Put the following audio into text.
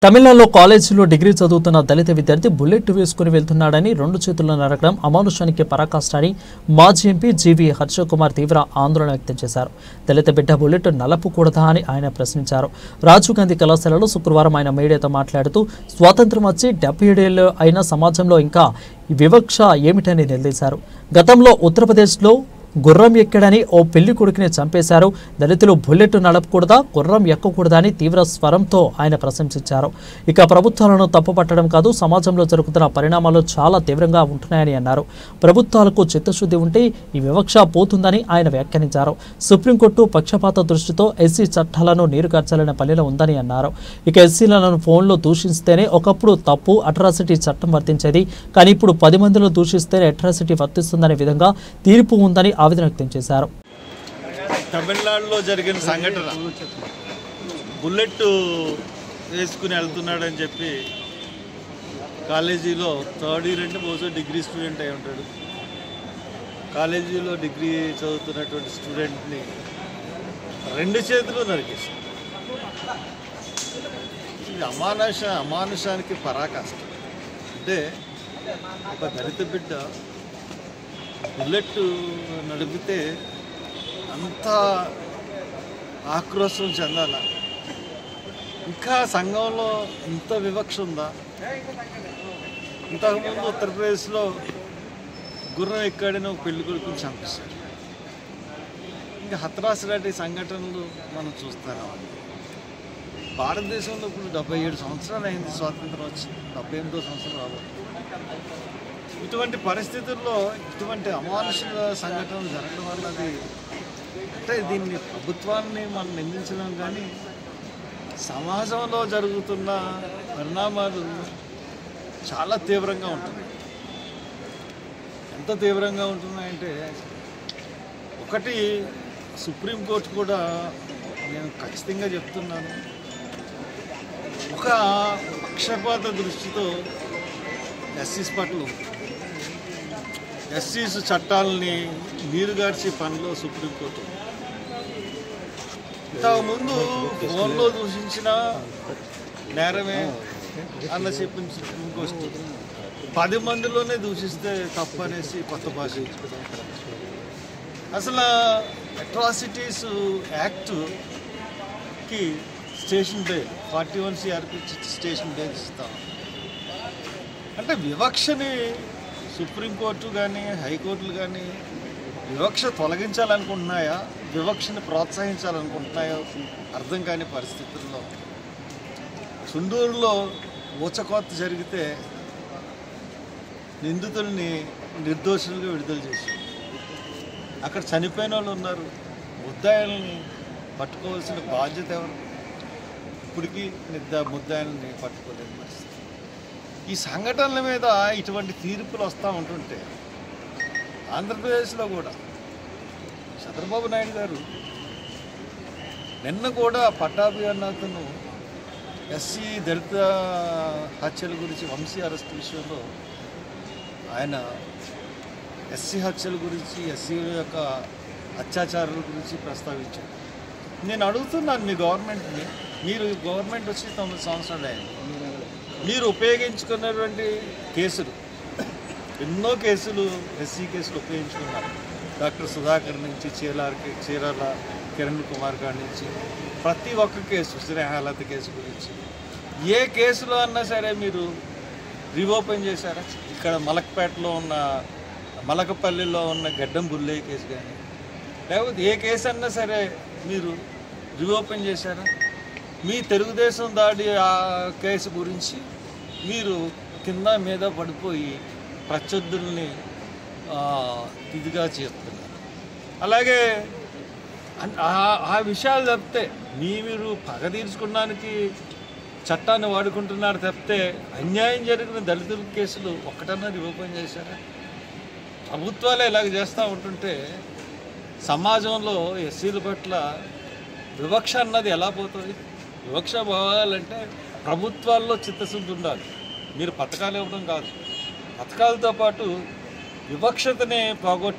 తమిళనాడులో కాలేజీలో డిగ్రీ చదువుతున్న దళిత విద్యార్థి బుల్లెట్ వేసుకుని వెళ్తున్నాడని రెండు చేతుల్లో నరకడం అమానుషానికి పరాకాష్ట అని మాజీ ఎంపీ జీవీ హర్షకుమార్ తీవ్ర ఆందోళన వ్యక్తం చేశారు. దళిత బిడ్డ బుల్లెట్ నలపకూడదా అని ఆయన ప్రశ్నించారు. రాజీవ్ గాంధీ కళాశాలలో శుక్రవారం ఆయన మీడియాతో మాట్లాడుతూ స్వాతంత్ర్యం వచ్చి 77 ఏళ్లు అయిన సమాజంలో ఇంకా వివక్ష ఏమిటని నిలదీశారు. గతంలో ఉత్తరప్రదేశ్లో గుర్రం ఎక్కడని ఓ పెళ్లి కొడుకుని చంపేశారు. దళితులు బుల్లెట్ నడపకూడదా, గుర్రం ఎక్కకూడదా అని తీవ్ర స్వరంతో ఆయన ప్రశంసించారు. ఇక ప్రభుత్వాలను తప్పుపట్టడం కాదు, సమాజంలో జరుగుతున్న పరిణామాలు చాలా తీవ్రంగా ఉంటున్నాయని అన్నారు. ప్రభుత్వాలకు చిత్తశుద్ధి ఉంటే ఈ వివక్ష పోతుందని ఆయన వ్యాఖ్యానించారు. సుప్రీంకోర్టు పక్షపాత దృష్టితో ఎస్సీ చట్టాలను నీరుగార్చాలనే పనిలో ఉందని అన్నారు. ఇక ఎస్సీలను ఫోన్లో దూషిస్తేనే ఒకప్పుడు తప్పు అట్రాసిటీ చట్టం వర్తించేది, కానీ ఇప్పుడు 10 మందిలో దూషిస్తేనే అట్రాసిటీ వర్తిస్తుందనే విధంగా తీర్పు ఉందని ఆవేదన వ్యక్తం చేశారు. తమిళనాడులో జరిగిన సంఘటన బుల్లెట్ వేసుకుని వెళ్తున్నాడని చెప్పి కాలేజీలో థర్డ్ ఇయర్ అంటే బహుశా డిగ్రీ స్టూడెంట్ అయి ఉంటాడు. కాలేజీలో డిగ్రీ చదువుతున్నటువంటి స్టూడెంట్ని 2 చేతులు నరికేశాడు. ఇది అమానుషానికి పరాకాష్ట. అంటే ఒక దళిత బిడ్డ బుల్లెట్ నడిపితే అంత ఆక్రోశం చెందాల. ఇంకా సంఘంలో ఇంత వివక్ష ఉందా? ఇంతకుముందు ఉత్తరప్రదేశ్లో గుర్రం ఎక్కాడని ఒక పెళ్లి కొడుకుని చంపేశారు. ఇంకా హత్రాస్ లాంటి సంఘటనలు మనం చూస్తున్నాం. భారతదేశంలో ఇప్పుడు 77 సంవత్సరాలు అయింది స్వాతంత్రం వచ్చి, 78వ సంవత్సరం రాబోతుంది. ఇటువంటి పరిస్థితుల్లో ఇటువంటి అమానుష సంఘటనలు జరగడం వల్ల అది అంటే దీన్ని ప్రభుత్వాన్ని మనం నిందించడం కానీ సమాజంలో జరుగుతున్న పరిణామాలు చాలా తీవ్రంగా ఉంటున్నాయి. ఎంత తీవ్రంగా ఉంటున్నాయంటే ఒకటి సుప్రీంకోర్టు కూడా నేను ఖచ్చితంగా చెప్తున్నాను, ఒక పక్షపాత దృష్టితో ఎస్సీస్ పట్ల ఎస్సీస్ చట్టాలని నీరుగార్చే పనిలో సుప్రీంకోర్టు. ఇంతకుముందు ఫోన్లో దూషించిన నేరమే అన్న చెప్పింది సుప్రీంకోర్టు. 10 మందిలోనే దూషిస్తే తప్పు అనేసి కొత్త భాష. అసలు అట్రాసిటీస్ యాక్ట్కి station bail 41 CRP station bail ఇస్తాం. అంటే వివక్షని సుప్రీంకోర్టు కానీ హైకోర్టులు కానీ వివక్ష తొలగించాలనుకుంటున్నాయా, వివక్షని ప్రోత్సహించాలనుకుంటున్నాయో అర్థం కాని పరిస్థితుల్లో చుండూరులో ఊచకోత జరిగితే నిందితుల్ని నిర్దోషులుగా విడుదల చేశారు. అక్కడ చనిపోయిన వాళ్ళు ఉన్నారు. ముద్దాయిల్ని పట్టుకోవాల్సిన బాధ్యత ఎవరు? ఇప్పటికీ ముద్దాయిల్ని పట్టుకోలేని పరిస్థితి. ఈ సంఘటనల మీద ఇటువంటి తీర్పులు వస్తూ ఉంటుంటే ఆంధ్రప్రదేశ్లో కూడా చంద్రబాబు నాయుడు గారు నిన్న కూడా పట్టాభి అన్నతను ఎస్సీ దళిత హత్యల గురించి వంశీ అరెస్ట్ విషయంలో ఆయన ఎస్సీ హత్యల గురించి ఎస్సీ యొక్క అత్యాచారాల గురించి ప్రస్తావించారు. నేను అడుగుతున్నాను మీ గవర్నమెంట్ని, మీరు గవర్నమెంట్ వచ్చి 9 సంవత్సరాలు అయింది, మీరు ఉపయోగించుకున్నటువంటి కేసులు ఎన్నో కేసులు ఎస్సీ కేసులు ఉపయోగించుకున్నారు. డాక్టర్ సుధాకర్ నుంచి చీరాల కిరణ్ కుమార్ గారి నుంచి ప్రతి ఒక్క కేసు, స్నేహాలత కేసు గురించి ఏ కేసులో అన్నా సరే మీరు రీఓపెన్ చేశారా? ఇక్కడ మలక్పేటలో ఉన్న మలకపల్లిలో ఉన్న గడ్డం బుల్లయ్య కేసు కానీ లేకపోతే ఏ కేసు అన్నా సరే మీరు రీఓపెన్ చేశారా? మీ తెలుగుదేశం దాడి ఆ కేసు గురించి మీరు కింద మీద పడిపోయి ప్రత్యర్థుల్ని ఇదిగా చేస్తున్నారు. అలాగే ఆ విషయాలు తప్పితే మీరు పగ తీర్చుకోవడానికి చట్టాన్ని వాడుకుంటున్నారు తప్పితే అన్యాయం జరిగిన దళితుల కేసులు ఒక్కటన్నా రిఓపెన్ చేశారా? ప్రభుత్వాలే ఇలాగ చేస్తూ ఉంటుంటే సమాజంలో ఎస్సీల పట్ల వివక్ష అన్నది ఎలా పోతుంది? వివక్ష పోవాలంటే ప్రభుత్వాల్లో చిత్తశుద్ధి ఉండాలి. మీరు పథకాలు ఇవ్వడం కాదు, పథకాలతో పాటు వివక్షతని పోగొట్టి